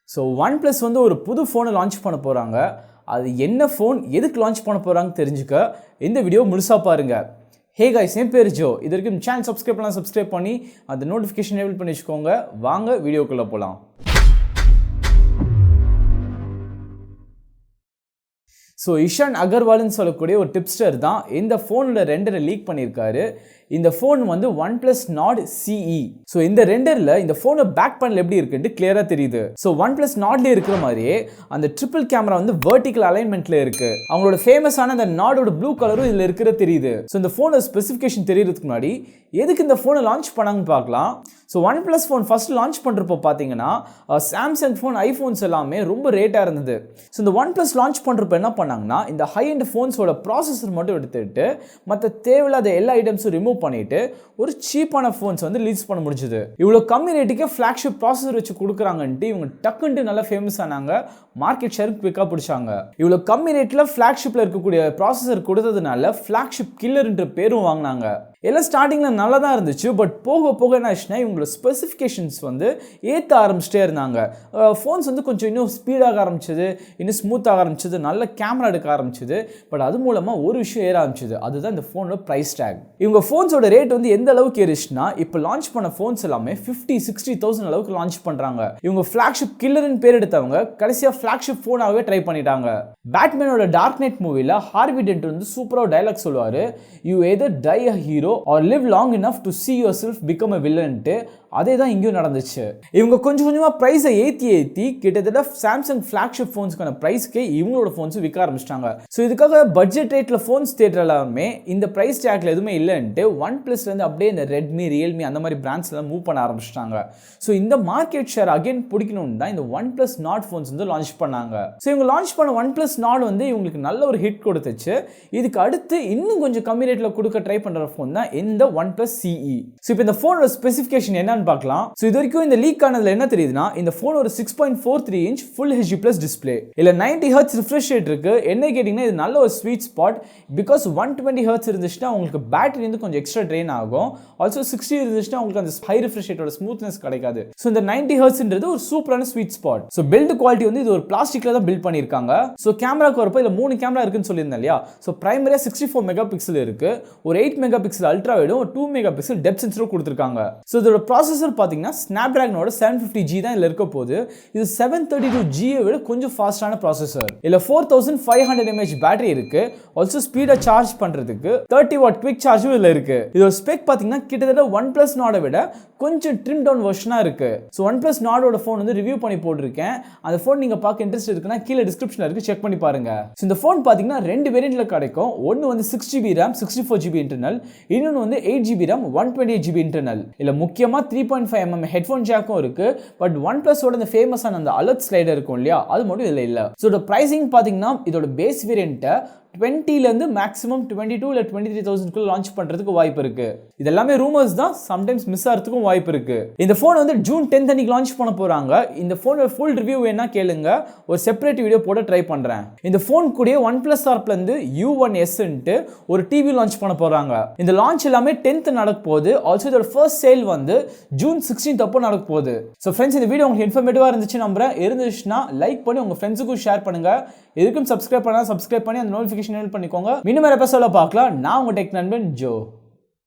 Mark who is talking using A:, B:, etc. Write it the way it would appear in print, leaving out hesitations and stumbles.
A: So OnePlus வந்து ஒரு புது ஃபோனை லான்ச் பண்ண போகிறாங்க. அது என்ன ஃபோன், எதுக்கு லான்ச் பண்ண போகிறாங்கன்னு தெரிஞ்சுக்க இந்த வீடியோ முழுசாக பாருங்கள். ஹே காய்ஸ், என் பேர் ஜோ. இது வரைக்கும் சேனல் சப்ஸ்கிரைப் பண்ணி அந்த நோட்டிஃபிகேஷன் எனேபிள் பண்ணி வச்சுக்கோங்க. வாங்க வீடியோக்குள்ளே போகலாம். ஸோ இஷான் அகர்வால்னு சொல்லக்கூடிய ஒரு டிப்ஸ்டர் தான் இந்த ஃபோனோட ரெண்டரை லீக் பண்ணியிருக்காரு. இந்த ஃபோன் வந்து OnePlus Nord CE. ஸோ இந்த ரெண்டரில் இந்த ஃபோனை பேக் பேனல் எப்படி இருக்குன்ட்டு கிளியராக தெரியுது. ஸோ OnePlus Nordல இருக்கிற மாதிரியே அந்த ட்ரிபிள் கேமரா வந்து வெர்டிக்கல் அலைன்மெண்ட்ல இருக்கு. அவங்களோட ஃபேமஸான அந்த நாடோட ப்ளூ கலரும் இதில் இருக்கிற தெரியுது. ஸோ இந்த ஃபோனோட ஸ்பெசிஃபிகேஷன் தெரியறதுக்கு முன்னாடி எதுக்கு இந்த ஃபோனை லான்ச் பண்ணாங்கன்னு பார்க்கலாம். So OnePlus phone first launch பண்ணுறப்போ பார்த்தீங்கன்னா சாம்சங் ஃபோன், ஐஃபோன்ஸ் எல்லாமே ரொம்ப ரேட்டாக இருந்தது. ஸோ இந்த OnePlus லான்ச் பண்ணுறப்போ என்ன பண்ணாங்கன்னா இந்த ஹை அண்ட் ஃபோன்ஸோட ப்ராசஸர் மட்டும் எடுத்துட்டு மற்ற தேவையில்லாத எல்லா ஐட்டம்ஸும் ரிமூவ் பண்ணிட்டு ஒரு சீப்பான ஃபோன்ஸ் வந்து ரிலீஸ் பண்ண முடிஞ்சது. இவ்வளோ கம்மி ரேட்டுக்கே ஃபிளாக்ஷிப் ப்ராசஸர் வச்சு கொடுக்குறாங்கன்ட்டு இவங்க டக்குன்ட்டு நல்லா ஃபேமஸ் ஆனாங்க. மார்க்கெட் ஷேருக்கு குவிக்காக பிடிச்சாங்க. இவ்வளோ கம்மி ரேட்டில் ஃபிளாக்ஷிப்பில் இருக்கக்கூடிய ப்ராசஸர் கொடுத்ததுனால ஃபிளாக்ஷிப் கில்லர்ன்ற பேரும் வாங்கினாங்க. எல்லாம் ஸ்டார்டிங்கில் நல்லா தான் இருந்துச்சு. பட் போக போக என்ன ஆச்சுன்னா இவங்களோட ஸ்பெசிஃபிகேஷன்ஸ் வந்து ஏற்ற ஆரம்பிச்சிட்டே இருந்தாங்க. ஃபோன்ஸ் வந்து கொஞ்சம் இன்னும் ஸ்பீடாக ஆரம்பிச்சது, இன்னும் ஸ்மூத்தாக ஆரம்பிச்சது, நல்ல கேமரா எடுக்க ஆரம்பிச்சது. பட் அது மூலமாக ஒரு விஷயம் ஏற ஆரம்பிச்சது, அதுதான் இந்த ஃபோனோட ப்ரைஸ் டேக். இவங்க ஃபோன்ஸோட ரேட் வந்து எந்த அளவுக்கு ஏறிச்சுன்னா இப்போ லான்ச் பண்ண ஃபோன்ஸ் எல்லாமே 50-60,000 அளவுக்கு லான்ச் பண்ணுறாங்க. இவங்க ஃபிளாக்ஷிப் கில்லர்னு பேர் எடுத்தவங்க கடைசியாக ஃபிளாக்ஷிப் ஃபோனாகவே ட்ரை பண்ணிட்டாங்க. பேட்மேனோட டார்க் நைட் மூவியில் ஹார்வி டென்ட் வந்து சூப்பராக டைலாக் சொல்லுவார், you either die a hero or live long enough to see yourself become a villain. அதே தான் இங்கேயும் நடந்துச்சு. இவங்க கொஞ்சம் கொஞ்சமாக ப்ரைஸை ஏற்றி கிட்டத்தட்ட சாம்சங் ஃப்ளாக்ஷிப் ஃபோன்ஸ்க்கான ப்ரைஸ்க்கே இவங்களோட ஃபோன்ஸ் விற்க ஆரம்பிச்சிட்டாங்க. ஸோ இதுக்காக பட்ஜெட் ரேட்டில் ஃபோன்ஸ் தேட்டர் எல்லாமே இந்த ப்ரைஸ் டேக்கில் எதுவுமே இல்லைன்ட்டு OnePlusலேருந்து அப்படியே இந்த ரெட்மி, ரியல்மி அந்த மாதிரி பிராண்ட்ஸ் எல்லாம் மூவ் பண்ண ஆரம்பிச்சிட்டாங்க. ஸோ இந்த மார்க்கெட் ஷேர் அகைன் பிடிக்கணும்னு தான் இந்த OnePlus Nord ஃபோன்ஸ் வந்து லான்ச் பண்ணாங்க. ஸோ இவங்க லான்ச் பண்ண OnePlus Nord வந்து இவங்களுக்கு நல்ல ஒரு ஹிட் கொடுத்துச்சு. இதுக்கு அடுத்து இன்னும் கொஞ்சம் கம்மி ரேட்டில் கொடுக்க ட்ரை பண்ணுற ஃபோன் தான் இந்த OnePlus CE. ஸோ இப்போ இந்த ஃபோனோட ஸ்பெசிஃபிகேஷன் என்னன்னு பார்க்கலாம். சோ இது வரைக்கும் இந்த லீக் ஆனதுல என்ன தெரியுதுன்னா இந்த ஃபோன் ஒரு 6.43 inch full HD plus display, இல்ல 90 Hz ரிஃப்ரெஷ் ரேட் இருக்கு. என்ன கேட்டிங்கன்னா இது நல்ல ஒரு ஸ்வீட் ஸ்பாட். பிகாஸ் 120 Hz இருந்துச்சுன்னா உங்களுக்கு பேட்டரி வந்து கொஞ்சம் எக்ஸ்ட்ரா ட்ரெயின் ஆகும். ஆல்சோ 60 இருந்துச்சுன்னா உங்களுக்கு அந்த ஹை ரிஃப்ரெஷ் ரேட்டோட ஸ்மூத்னஸ் கிடைக்காது. ஸோ இந்த 90 Hzன்றது ஒரு சூப்பரான sweet spot. So build quality வந்து இது ஒரு பிளாஸ்டிக்ல தான் பில்ட் பண்ணியிருக்காங்க. ஸோ கேமராக்கு வரப்போ இதுல 3 கேமரா இருக்குன்னு சொல்லியிருந்தேன் இல்லையா. ஸோ பிரைமரியா 64 மெகா பிக்சல் இருக்கு, ஒரு 8 மெகா பிக்சல் அல்ட்ரா வைடும், ஒரு 2 மெகா பிக்சல் டெப்த் சென்சரும் கொடுத்துருக்காங்க. ஸோ இதோட ப்ராசஸர் பார்த்தீங்கன்னா ஸ்னாப்டிராகனோட 750G தான் இதில் இருக்க போகுது. இது 732G விட கொஞ்சம் ஃபாஸ்டான ப்ராசஸர். இதில் 4500 mAh பேட்டரி இருக்கு. ஆல்சோ ஸ்பீடா சார்ஜ் பண்றதுக்கு 30 வாட் குவிக் சார்ஜும் இதில் இருக்கு. இதோட ஸ்பெக் பார்த்தீங்கன்னா கிட்டத்தட்ட OnePlus Nord விட கொஞ்சம் ட்ரிம் டவுன் வெர்ஷனா இருக்கு. ஸோ OnePlus Nordோட ஃபோன் வந்து ரிவ்யூ பண்ணி போட்டிருக்கேன். அந்த ஃபோன் நீங்க பார்க்க இன்ட்ரெஸ்ட் இருக்குன்னா கீழே டிஸ்கிரிப்ஷன்ல இருக்கு, செக் பண்ணி பாருங்க. ஸோ இந்த ஃபோன் பார்த்தீங்கன்னா 2 வேரியன்ட்ல கிடைக்கும். ஒன்று வந்து 6GB RAM 64GB இன்டர்னல், இன்னொன்று வந்து 8GB RAM 128GB இன்டர்னல். இல்ல முக்கியமா 3.5mm ஹெட்ஃபோன் ஜாக்கும் இருக்கு. பட் OnePlusோட இந்த ஃபேமஸான அந்த அலர்ட் ஸ்லைடர் இருக்கும் இல்லையா, அது மட்டும் இதுல இல்ல. ஸோ இதோட பிரைசிங் பார்த்தீங்கன்னா இதோட பேஸ் வேரியன்ட்டை 20லேருந்து மேக்ஸிமம் 22 இல்லை 23,000 லான்ச் பண்றதுக்கு வாய்ப்பு இருக்கு. இது எல்லாமே ரூமர்ஸ் தான், சம்டைம்ஸ் மிஸ் ஆகிறதுக்கும் வாய்ப்பு இருக்கு. இந்த ஃபோன் வந்து ஜூன் 10 அன்னைக்கு லான்ச் பண்ண போறாங்க. இந்த ஃபோனோட ஃபுல் ரிவ்யூ வேணா கேளுங்க, ஒரு செப்பரேட் வீடியோ போட ட்ரை பண்றேன். இந்த ஃபோன் கூட OnePlus ஆப்ல இருந்து U1S ஒரு டிவி லான்ச் பண்ண போறாங்க. இந்த லான்ச் எல்லாமே 10th நடக்க போகுது. ஆல்சோ இதோட ஃபர்ஸ்ட் சேல் வந்து ஜூன் 16 அப்போ நடக்க போகுது. ஸோ ஃப்ரெண்ட்ஸ், இந்த வீடியோ உங்களுக்கு இன்ஃபர்மேட்டிவா இருந்துச்சுன்னா லைக் பண்ணி உங்க ஃப்ரெண்ட்ஸுக்கும் ஷேர் பண்ணுங்க. எதுக்கும் சப்ஸ்கிரைப் பண்ணி அந்த நோட்டிஃபிகேஷன் பண்ணிக்கோங்க. இன்னும் வேற எபிசோட்ல பார்க்கலாம். நான் உங்க டெக் நண்பன் ஜோ.